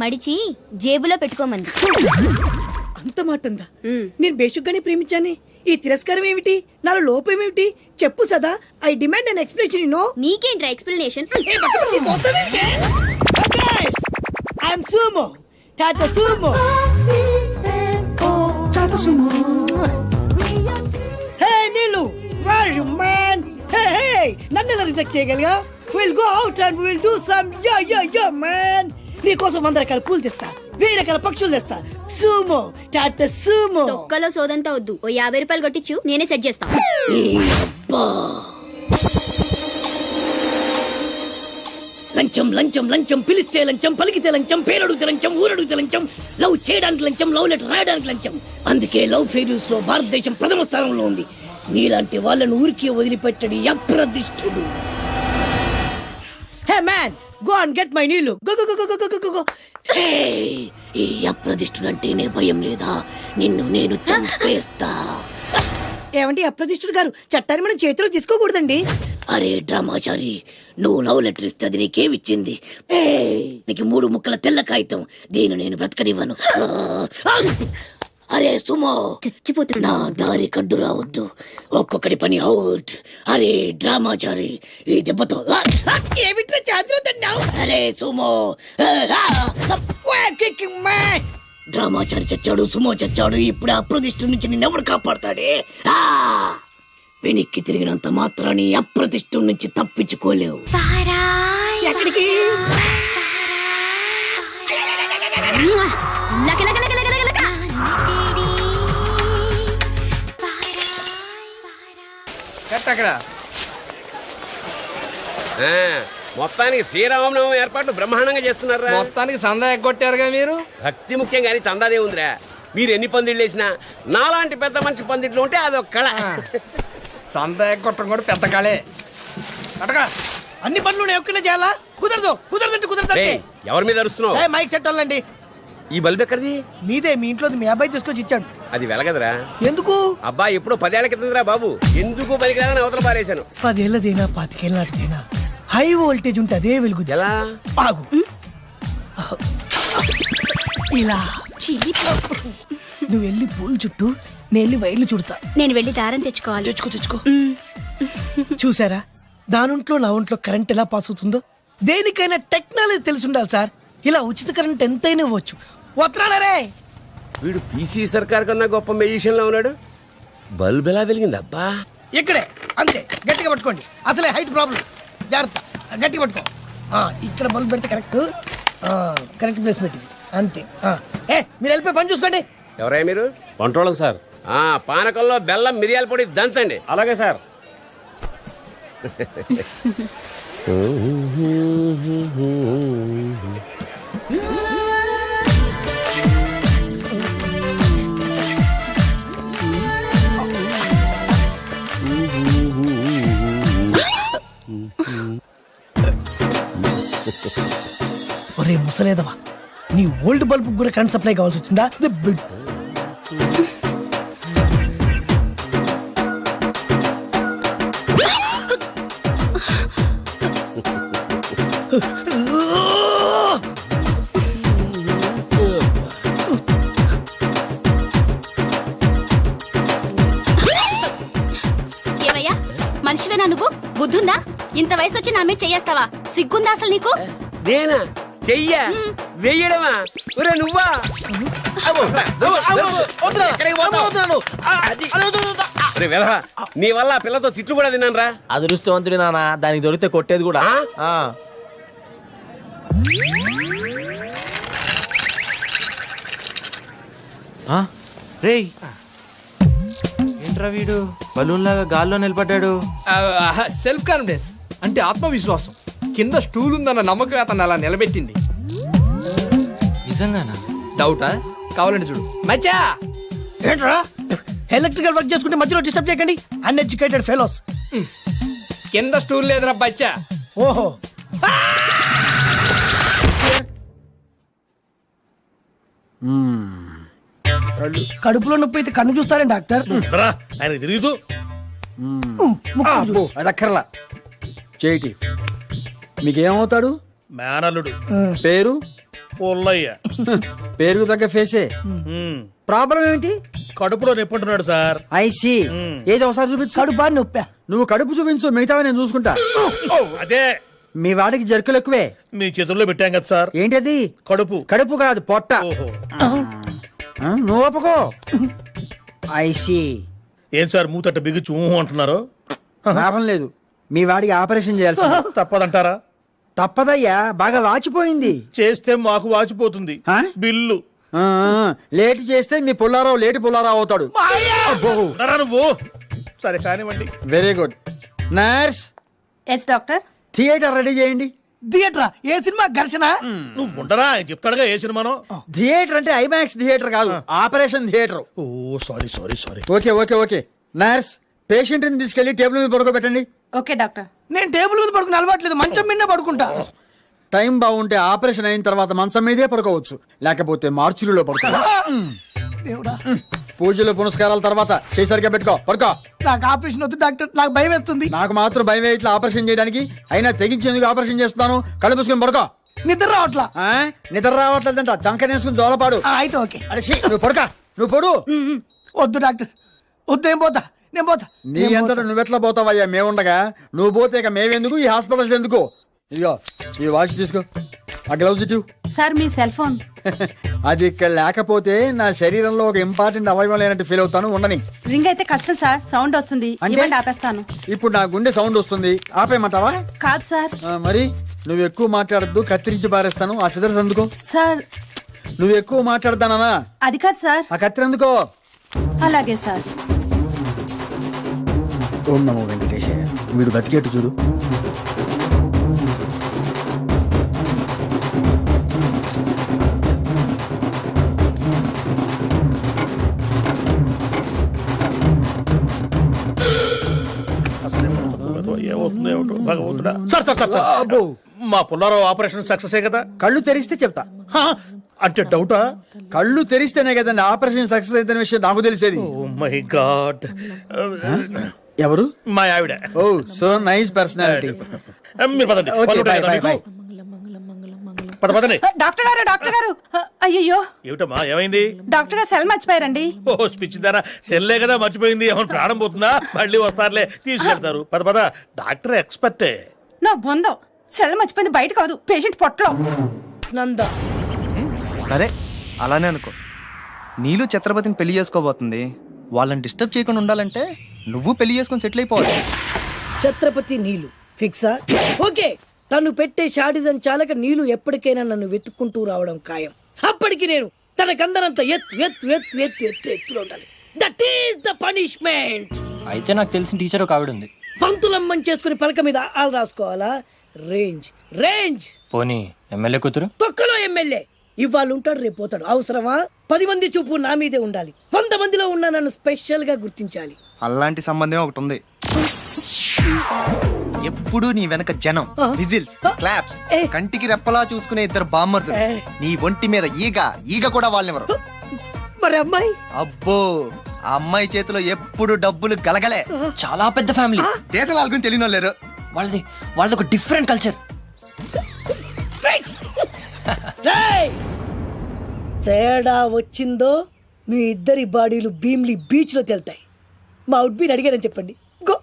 మడిచి జేబులో పెట్టుకోమంది. అంత మాట ఉందా? నేను బేషుగ్గానే ప్రేమించాను. ఈ తిరస్కారం ఏమిటి? నాలో లోపం ఏమిటి? చెప్పు Sada. I demand an explanation. No నీకేంట్రా ఎక్స్ప్లెనేషన్? I'm Sumo, Tata Sumo. Hey Neelu, where you man? Hey, నన్ను ఎలా రిజెక్ట్ చేయగలిగా? We'll go out and we'll do some yeah man. నీ కోసం 100 రకాల పూలు తెస్తా, 1000 రకాల పక్షులు తెస్తా. Sumo, Tata Sumo. తొక్కలో సోదంతా వద్దు. ఓ 50 రూపాయలు కొట్టించు, నేనే సెట్ చేస్తా. లంచం లంచం లంచం, పిలిస్తే లంచం, పలికితే లంచం, పేరడుగుతే లంచం, ఊరడుగుతే లంచం, లవ్ చేయడానికి లంచం, లవ్ లెటర్ రాయడానికి లంచం. అందుకే లవ్ ఫెయిల్యూర్స్ లో భారతదేశం ప్రథమ స్థానంలో ఉంది. నీలాంటి వాళ్ళను ఊరికే వదిలిపెట్టడి అప్రదిష్టుడు. Hey man, go and get my నీళ్ళు. Go go go go go go. ఈ అప్రదిష్టుడు అంటేనే భయం లేదా? నిన్ను నేను చంపేస్తా. ఏమండి అప్రదిష్టుడు గారు, చట్టాన్ని మనం చేతిలో తీసుకోకూడదండి. అరే డ్రామాచారి, నువ్వు లవ్ లెటర్ ఇస్తే అది నీకేమిచ్చింది? నీకు 3 ముక్కల తెల్ల కాగితం. దీన్ని నేను బ్రతకనివ్వను. అరే సుమో, చచ్చిపోతున్నా. నా దారి కడ్డు రావద్దు. ఒక్కొక్కటి పని అవుట్. అరే డ్రామాచారి, ఈ దెబ్బతో ఏమిట్లా చేతులుతున్నావు? అరే సుమో, డ్రామాచారి చచ్చాడు, సుమో చచ్చాడు. ఇప్పుడు అప్రతిష్ఠ నుంచి నిన్నెవడు కాపాడతాడే? వెనక్కి తిరిగినంత మాత్రాన్ని అప్రతిష్ఠ నుంచి తప్పించుకోలేవు. ఎక్కడికి? అక్కడ మొత్తానికి శ్రీరామనవమి ఏర్పాట్లు బ్రహ్మాండంగా చేస్తున్నారా? మొత్తానికి చందా ఎగ్గొట్టారుగా మీరు. భక్తి ముఖ్యం కానీ చందాదే ఉందిరా. మీరు ఎన్ని పందిళ్ళు వేసినా నాలాంటి పెద్ద మంచి పందిట్లు ఉంటే అదొక కళ. చందా ఎగ్గొట్టడం కూడా పెద్ద కళే. అటగా అన్ని పనులు ఒక్కనే చేయాలా? కుదరదు, కుదరదంటే కుదరదు. ఎవరి మీద అరుస్తున్నావు? మైక్ సెట్ వాళ్ళండి. ఈ బల్బ్ ఎక్కడిది? మీదే, మీ ఇంట్లో మీ అబ్బాయి తీసుకొచ్చి ఇచ్చాడు. అది వెలగదరా. ఎందుకు? అబ్బా ఎప్పుడో 10 ఏళ్ల క్రితంరా బాబు. ఎందుకు పనికిరాదని అవతల పారేశాను. 10 ఏళ్ళదేనా 25 ఏళ్ళ నాటిదేనా హై వోల్టేజ్ ఉంటే అదే వెలుగు. ఎలా? ఆగు. ఇలా నువ్వు వెళ్ళి పూలు చుట్టూ, నేను వెళ్ళి వైర్లు చుడతా. నేను వెళ్ళి దారం తెచ్చుకోవాలి. తెచ్చుకో. చూసారా, దానింట్లో నా ఒంట్లో కరెంట్ ఎలా పాస్ అవుతుందో? దేనికైనా టెక్నాలజీ తెలిసి ఉండాలి సార్. ఇలా ఉచిత కరెంట్ ఎంతైనా ఇవ్వచ్చు. వస్తున్నారే. వీడు పీసీ సర్కార్ కన్నా గొప్ప మెజిషియన్ లో ఉన్నాడు. బల్బ్ ఎలా వెలిగింది అబ్బా? ఇక్కడే అంతే. గట్టిగా పట్టుకోండి, అసలే హైట్ ప్రాబ్లం. జాగ్రత్త, గట్టిగా పట్టుకో. ఇక్కడ బల్బ్ పెడితే కరెక్ట్. కరెక్ట్ ప్లేస్ పెట్టింది అంతే. మీరు వెళ్ళిపోయి పని చూసుకోండి. ఎవరయ్యా మీరు? వంటోళం సార్. పానకంలో బెల్లం మిరియాల పొడి దంచండి. అలాగే సార్. ఒరే ముసలేదవా, నీ ఓల్డ్ బల్బ్ కూడా కరెంట్ సప్లై కావాల్సి వచ్చిందా? ఏమయ్యా మనిషివేనా నువ్వు? బుద్ధుందా? ఇంత వయసు వచ్చి నా మీద చెయ్యేస్తావా? సిగ్గుందా అసలు నీకు? నేనా చెయ్యా వెయ్యడమా? ఒరే నువ్వా? నీ వల్ల పిల్లతో తిట్లు కూడా తిన్నాను రా. అదృష్టవంతుడి నాన్న, దానికి దొరికితే కొట్టేది కూడా. రేయ్, ఏంట్రా వీడు బలూన్ లాగా గాల్లో నిలబడ్డాడు? సెల్ఫ్ కాన్ఫిడెన్స్ అంటే ఆత్మవిశ్వాసం. కింద స్టూల్ ఉందన్న నమ్మకం అతను అలా నిలబెట్టింది. నిజంగానా? డౌటా? కావాలంటే చూడు. మచ్చా ఏంట్రా ఎలక్ట్రికల్ వర్క్ చేసుకుంటే మధ్యలో డిస్టర్బ్ చేయకండి. Uneducated fellows. కింద స్టూల్ లేదురా బచ్చా. ఓహో, కడుపులో నొప్పి అయితే కన్ను చూస్తారే డాక్టర్. ఆయన తిరుగుతూ అది అక్కర్లా. చేయిటి మీకేమవుతాడు? మేనల్లుడు. పేరు? పుల్లయ్య. పేరుకు తగ్గ ఫేసే. ప్రాబ్లం ఏంటి? కడుపులో నొప్పుంటున్నాడు సార్. ఐసి ఏదో ఒకసారి చూపించు. కడుపా నొప్పా? నువ్వు కడుపు చూపించు, మిగతావి నేను చూసుకుంటా. అదే మీ వాడికి జర్కులు ఎక్కువే. మీ చేతుల్లో పెట్టాం కదా సార్. ఏంటది? కడుపు. కడుపు కాదు, పొట్ట. ఓహో. నువ్వు ఒప్పుకో. ఐసి ఏం సార్ మూతట్ట బిగుచు అంటున్నారు? లాభం లేదు, మీ వాడికి ఆపరేషన్ చేయాల్సి. తప్పదంటారా? తప్పదయ్యా, బాగా వాచిపోయింది. చేస్తే మాకు వాచిపోతుంది ఆ? బిల్లు. లేట్ చేస్తే మీ పుల్లారావు లేటి పుల్లారావు అవుతాడు. అబ్బో. ఉండరా నువ్వు? సరే కానివ్వండి. Very good. Nurse, yes doctor. Theatre ready చేయండి. థియేటరా? ఏ సినిమా? ఘర్షణ? నువ్వు ఉండరా, ఆయన చెప్తాడుగా ఏ సినిమానో. థియేటర్ అంటే ఐమాక్స్ థియేటర్ కాదు, operation theatre. Oh sorry sorry sorry. Okay okay okay. Nurse, patient ని తీసుకెళ్లి టేబుల్ మీద పడుకోబెట్టండి. Okay doctor. నేను టేబుల్ మీద పడుకుని అలవాట్లేదు, మంచం మీద పడుకుంటా. టైం బాగుంటే ఆపరేషన్ అయిన తర్వాత మంచం మీదే పడుకోవచ్చు, లేకపోతే మార్చురీలో పడుకో. దేవుడా, పూజలు పునస్కారాల తర్వాత చేసరిగా పెట్టుకో, పడుకో. నాకు ఆపరేషన్ వద్దు డాక్టర్, నాకు భయం వేస్తుంది. నాకు మాత్రం భయం ఇట్లా ఆపరేషన్ చేయడానికి, అయినా తెగించేందుకు ఆపరేషన్ చేస్తున్నాను. కళ్ళు మూసుకొని పడుకో. నిద్ర రావట్లా. నిద్ర రావట్లేదంట, చంకనేసుకుని జోలపాడు. అయితే ఓకే. అరే ఛీ, నువ్వు పడుక, నువ్వు పడు. వద్దు డాక్టర్, వద్దు. ఏం పోతా, నేను పోతా. నీ అంతటా నువ్వెట్లా పోతావయ్యా, మేముండగా. నువ్వు పోతే ఇక మేమెందుకు, ఈ హాస్పిటల్స్ ఎందుకు? ఇదిగో ఈ వాచ్ తీసుకో, ఆ గ్లౌజ్ ఇటు. సార్ మీ సెల్ ఫోన్. అది ఇక్కడ లేకపోతే నా శరీరంలో ఒక ఇంపార్టెంట్ అవయవం లేనట్టు ఫీల్ అవుతాను. ఉండని. రింగ్ అయితే కష్టం సార్, సౌండ్ వస్తుంది. అంటే? ఇవ్వండి, ఆపేస్తాను. ఇప్పుడు నా గుండె సౌండ్ వస్తుంది, ఆపేయమంటావా? కాదు సార్. మరి నువ్వు ఎక్కువ మాట్లాడద్దు, కత్తిరించి పారేస్తాను. ఆ సిదర్స్ అందుకో. సార్ నువ్వు ఎక్కువ మాట్లాడతానా? అది కాదు సార్. ఆ కత్తిరి అందుకో. అలాగే సార్. ఓం నమో వెంకటేశయ్య. వీడు బతికేట్టు చూడు. ఏమవుతుందో ఏమిటో భగవంతుడా. Sir sir sir sir. అబ్బో. మా పుల్లారావు ఆపరేషన్ సక్సెస్ కదా? కళ్ళు తెరిస్తే చెప్తా. హా, అంటే డౌటా? కళ్ళు తెరిస్తేనే కదండి ఆపరేషన్ సక్సెస్ అయిన విషయం నాకు తెలిసేది. Oh my god. ఎవరు? మా ఆవిడ. Oh so nice personality. మీరు పదండి. ఓకే, పనులు ఉంటాయి బై, కదా బై, మీకు? పదండి. డాక్టర్ గారు, డాక్టర్ గారు. అయ్యయ్యో, ఏమిటమ్మా ఏమైంది? డాక్టర్ గారు సెల్ మర్చిపోయారండి. ఓ స్పిచ్ దారా, సెల్లే కదా మర్చిపోయింది. ఏమైనా ప్రాణం పోతుందా? మళ్ళీ వస్తారులే, తీసుకెళ్తారు. పద పద, డాక్టర్ ఎక్స్పర్టే. నా బొందో, సెల్ మర్చిపోయింది బయట కాదు, పేషెంట్ పొట్టలో. నందా, సరే అలానే అనుకో. నీళ్ళు ఛత్రపతిని పెళ్లి చేసుకోబోతుంది. వాళ్ళని డిస్టర్బ్ చేయకుండా ఉండాలంటే నువ్వు పెళ్లి చేసుకొని సెటిల్ అయిపోవాలి. ఛత్రపతి నీలు ఫిక్సా? ఓకే. తను పెట్టే షాడిజం చాలక నీలు ఎప్పటికైనా నన్ను వెతుక్కుంటూ రావడం ఖాయం. అప్పటికి నేను తనకందరంత ఎత్తు ఎత్తు ఎత్తు ఎత్తు ఎత్తు ఎత్తులో ఉండాలి. That is the punishment. అయితే నాకు తెలిసిన టీచర్ ఒక ఆవిడ ఉంది. పంతులమ్మని చేసుకుని పలక మీద ఆలు రాసుకోవాలా? Range range. పోనీ ఎమ్మెల్యే కూతురు? తొక్కలో ఎమ్మెల్యే. ఇవాళ ఉంటాడు, రేపు పోతాడు. అవసరమా? 10 మంది చూపు నా మీదే ఉండాలి. 100 మందిలో ఉన్న నన్ను స్పెషల్ గా గుర్తించాలి. అలాంటి సంబంధం ఒకటి ఉంది. ఎప్పుడు నీ వెనక జనం, విజిల్స్, క్లాప్స్, కంటికి రెప్పలా చూసుకునే ఇద్దరు బామ్మర్దులు. నీ ఒంటి మీద ఈగ కూడా వాళ్ళెవరు. మరి అమ్మాయి? అబ్బో, ఆ అమ్మాయి చేతిలో ఎప్పుడు డబ్బులు గలగలే. చాలా పెద్ద ఫ్యామిలీ. దేశాల గురించి తెలియని లేరు. వాళ్ళది ఒక డిఫరెంట్ కల్చర్. తేడా వచ్చిందో మీ ఇద్దరి బాడీలు భీమ్లీ బీచ్ లో తేలుతాయి. మా అవుట్ బీన్ అడిగారని చెప్పండి. గో.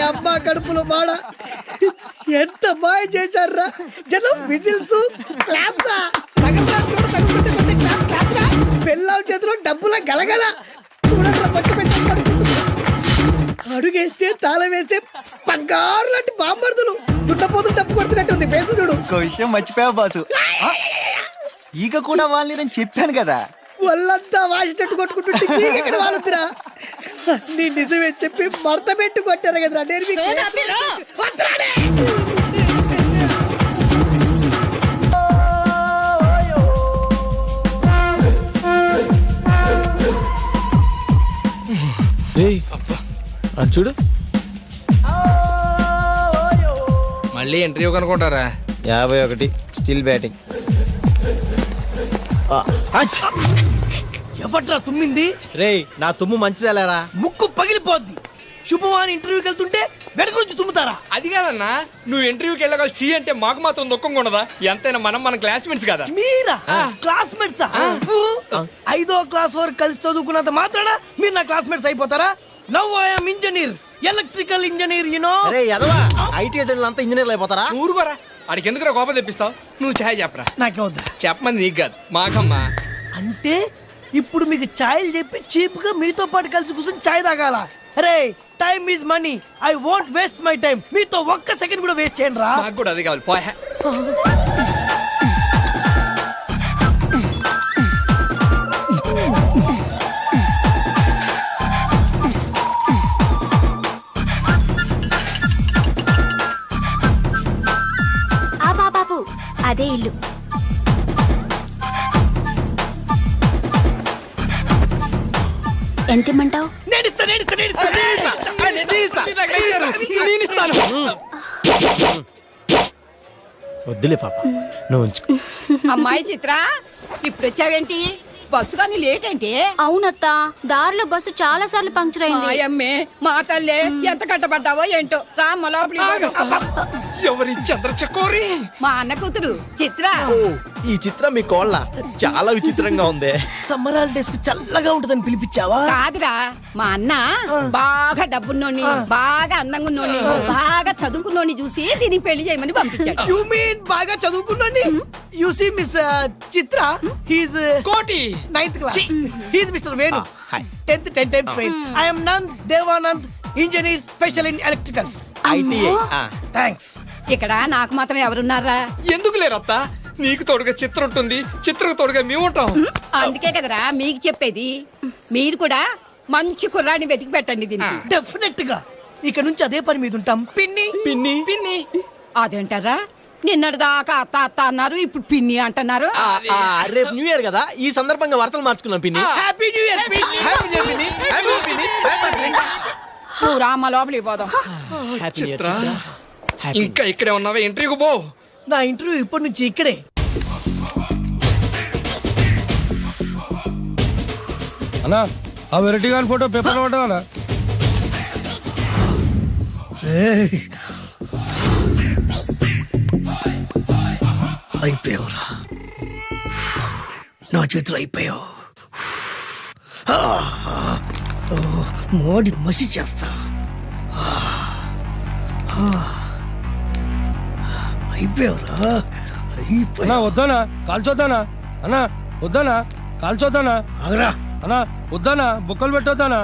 అబ్బా కడుపులో మాడ ఎంత మాయ చేశారా జనం. విజిల్స్, క్లాప్సా, పెళ్ళాం చేతిలో డబ్బుల గలగల. అడుగేస్తే తాళం వేస్తే బంగారు లాంటి బాంబర్దులు. దుట్టపోతులు డబ్బు కొడుతున్నట్టు ఉంది ఫేసు చూడు. ఇంకో విషయం మర్చిపోయావు బాసు. ఈగ కూడా వాళ్ళని నేను చెప్పాను కదా. వాళ్ళంతా వాసినట్టు కొట్టుకుంటుంటే ఇక్కడ వాళ్ళుతురా నీ నిజమే చెప్పి మడత పెట్టి కొట్టారు కదరా నేను మీకు వదరాలే. చూడు మళ్ళీ ఇంటర్వ్యూ కనుకుంటారా? 51 స్టిల్ బ్యాటింగ్. ఎవట్రా తుమ్మింది? రేయ్ నా తుమ్ము మంచిదేలేరా. ముక్కు పగిలిపోద్ది. శుభవాని ఇంటర్వ్యూకి వెళ్తుంటే వెనక నుంచి తుమ్ముతారా? అది కాదన్నా, నువ్వు ఇంటర్వ్యూకి వెళ్ళగల చీ అంటే మాకు మాత్రం దుఃఖంగా ఉండదా? ఎంతైనా మన క్లాస్మేట్స్ కదా. మీరా క్లాస్మేట్సా? 5వ క్లాస్ వరకు కలిసి చదువుకున్నంత మాత్రాన మీరు నా క్లాస్మేట్స్ అయిపోతారా? Now I'm engineer, electrical engineer, you know. IT ఏజెంట్లు అంతా ఇంజనీర్లు అయిపోతారా? నువ్వు ఊరుకోరా, వాడికి ఎందుకు కోపం తెప్పిస్తావు? నువ్వు ఛాయ్ చెప్పరా. నాకేవద్దా? చెప్పమంది నీకు కాదు, మాకమ్మా. అంటే ఇప్పుడు మీకు ఛాయలు చెప్పి చీప్ గా మీతో పాటు కలిసి కూర్చొని ఛాయ్ తాగాల? అరే time is money, I won't waste my time. మీతో ఒక్క సెకండ్ కూడా వేస్ట్ చేయండి రా. నాకు కూడా అది కావాలి, పోయా. ఆ బాబాబు అదే ఇల్లు. ఎంత ఇమ్మంటావు? వద్దులే పాప, నువ్వు ఉంచుకో. అమ్మాయి చిత్ర ఇప్పుడు వచ్చావేంటి? బస్సు కానీ లేట్ ఏంటి? అవునత్త, దారిలో బస్సు చాలా సార్లు పంక్చర్ అయింది. అమ్మే మా తల్లే ఎంత కట్టబడ్డావో ఏంటో. రామ్మ లోపలికి పో. ఎవరి చంద్రచకోరి? మా అన్న కూతురు చిత్ర. ఈ చిత్రం మీ కోళ్ళ చాలా విచిత్రంగా ఉంది. సమ్మర్ హాలిడేస్ కు చల్లగా ఉంటదని పిలిపించావా? కాదురా, మా అన్న బాగా డబ్బున్నోని, బాగా అందంగా ఉన్నోని, బాగా చదువుకున్నోని చూసి దీనికి పెళ్లి చేయమని పంపించాడు. యు మీన్ బాగా చదువుకున్నాని? You see miss Chitra, he's Koti 9th class. He's mister Venu, 10th 10 times fail. I am Nand Devanand, engineer special in electricals. ITI. Thanks. ఇక్కడ నాకు మాత్రం ఎవరున్నారా? ఎందుకు లేరత్తా? నీకు తోడుగా చిత్రం ఉంటుంది, చిత్రకు తోడుగా మేము ఉంటాం. అందుకే కదరా మీకు చెప్పేది. మీరు కూడా మంచి కుర్రాన్ని వెతికి పెట్టండి దీనికి. డెఫినెట్ గా ఇక నుంచి అదే పని మీద ఉంటాం. పిన్ని పిన్ని పిన్ని అదేంటారా? నిన్నటి దాకా అత్త అత్త అన్నారు, ఇప్పుడు పిన్ని అంటున్నారు. రేపు న్యూ ఇయర్ కదా, ఈ సందర్భంగా వార్తలు మార్చుకున్నాం పిన్ని. హ్యాపీ న్యూ ఇయర్ పిన్ని. హ్యాపీ న్యూ ఇయర్ పిన్ని. హ్యాపీ న్యూ ఇయర్ పిన్ని. నువ్వు రామ్మ లోపలికి పోదాం. హ్యాపీ న్యూ ఇయర్ చిత్ర, చిత్ర. ఇంకా ఇక్కడే ఉన్నావా? ఇంటర్వ్యూకి పో. నా ఇంటర్వ్యూ ఇప్పటి నుంచి ఇక్కడే. అన్నా ఆ వెరైటీ గారి ఫోటో పేపర్ పడ్డా? అయిపోయావురా నా చేతులు, అయిపోయావు. మోడి మసి చేస్తా. అయిపోయావురా, అన్నా వద్దానా కాల్చొద్దానా? అన్నా వద్దానా కాల్చొద్దానా? ఆగరా. అన్నా వద్దానా బొక్కలు పెట్టొద్దానా?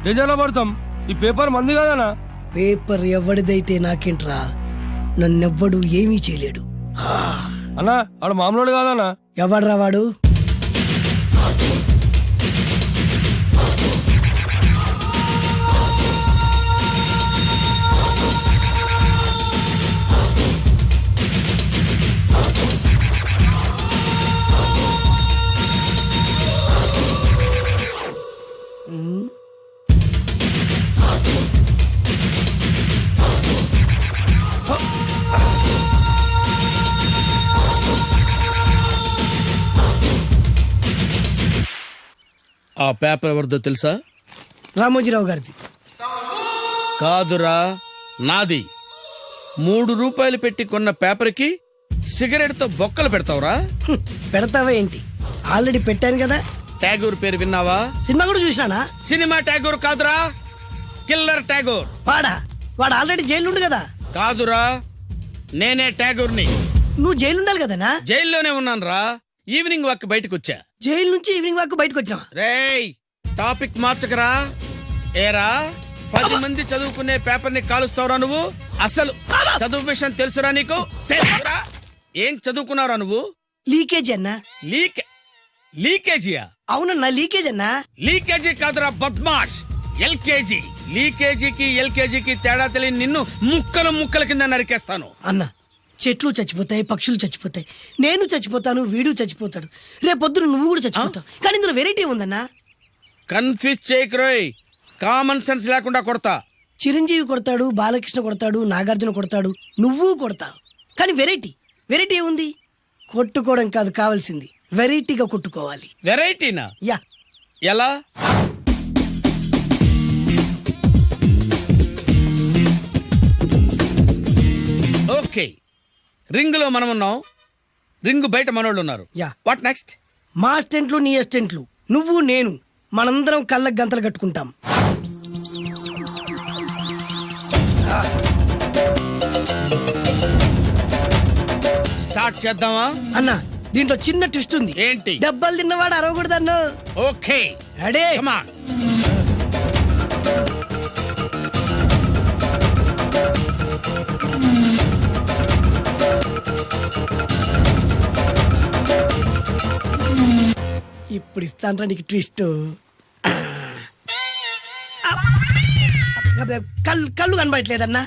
డేంజర్లో పడతాం. ఈ పేపర్ మంది కదనా? పేపర్ ఎవడిదైతే నాకేంట్రా, నన్నెవ్వడు ఏమీ చేయలేడు. అన్నా ఆడు మామూలు కాదన్నా. ఎవడ్రా వాడు? ఆ పేపర్ ఎవరిదో తెలుసా? రామోజీరావు గారిది. కాదురా, నాది. 3 రూపాయలు పెట్టి కొన్న పేపర్కి సిగరెట్ తో బొక్కలు పెడతావురా? పెడతావా ఏంటి? ఆల్రెడీ పెట్టాను కదా. ట్యాగూర్ పేరు విన్నావా? సినిమా కూడా చూసినానా? సినిమా ట్యాగూర్ కాదురా, కిల్లర్ ట్యాగూర్. వాడు ఆల్రెడీ జైలు ఉండు కదా. కాదురా, నేనే ట్యాగూర్ని. నువ్వు జైలు ఉండాలి కదనా? జైల్లోనే ఉన్నాను రా. ఈవినింగ్ వాక్ బయటకు వచ్చా. జైలు నుంచి ఈవినింగ్ వాక్ బయటకు వచ్చా. రేయ్ టాపిక్ మార్చకరా. ఏరా 10 మంది చదువుకునే పేపర్ ని కాలుస్తావురా నువ్వు? అసలు చదువు విషయం తెలుసురా నీకు? తెలుసురా? ఏం చదువుకున్నావురా నువ్వు? లీకేజ్ అన్నా. లీక్ లీకేజీయా? అవునన్నా లీకేజ్ అన్నా. లీకేజీ కాదురా బద్మాష్, ఎల్కేజీ. లీకేజీకి ఎల్కేజీకి తేడా తెలియని నిన్ను ముక్కలు ముక్కల కింద నరికేస్తాను. అన్నా చెట్లు చచ్చిపోతాయి, పక్షులు చచ్చిపోతాయి, నేను చచ్చిపోతాను, వీడు చచ్చిపోతాడు, రేపొద్దున నువ్వు కూడా చచ్చిపోతావు. కానీ ఇందులో వెరైటీ ఉందన్నా. కన్ఫ్యూజ్ చేయకురోయ్, కామన్ సెన్స్ లేకుండా కొడతా. చిరంజీవి కొడతాడు, బాలకృష్ణ కొడతాడు, నాగార్జున కొడతాడు, నువ్వు కొడతావు. కానీ వెరైటీ ఉంది. కొట్టుకోవడం కాదు కావాల్సింది, వెరైటీగా కొట్టుకోవాలి. వెరైటీనా? యా. ఎలా? ఓకే, రింగ్ లో మనం ఉన్నాం, రింగ్ బయట మనోళ్ళు ఉన్నారు. యా. What next? మా అసిస్టెంట్లు, నీ అసిస్టెంట్లు, నువ్వు నేను, మనందరం కళ్ళకు గంతలు కట్టుకుంటాం. స్టార్ట్ చేద్దామా? అన్నా దీంట్లో చిన్న ట్విస్ట్ ఉంది. ఏంటి? దెబ్బలు తిన్నవాడు అరవకూడదు అన్న. Okay, ready? Come on. ఇప్పుడు ఇస్తాను నీకు ట్విస్ట్. కళ్ళు కనబడట్లేదన్నా.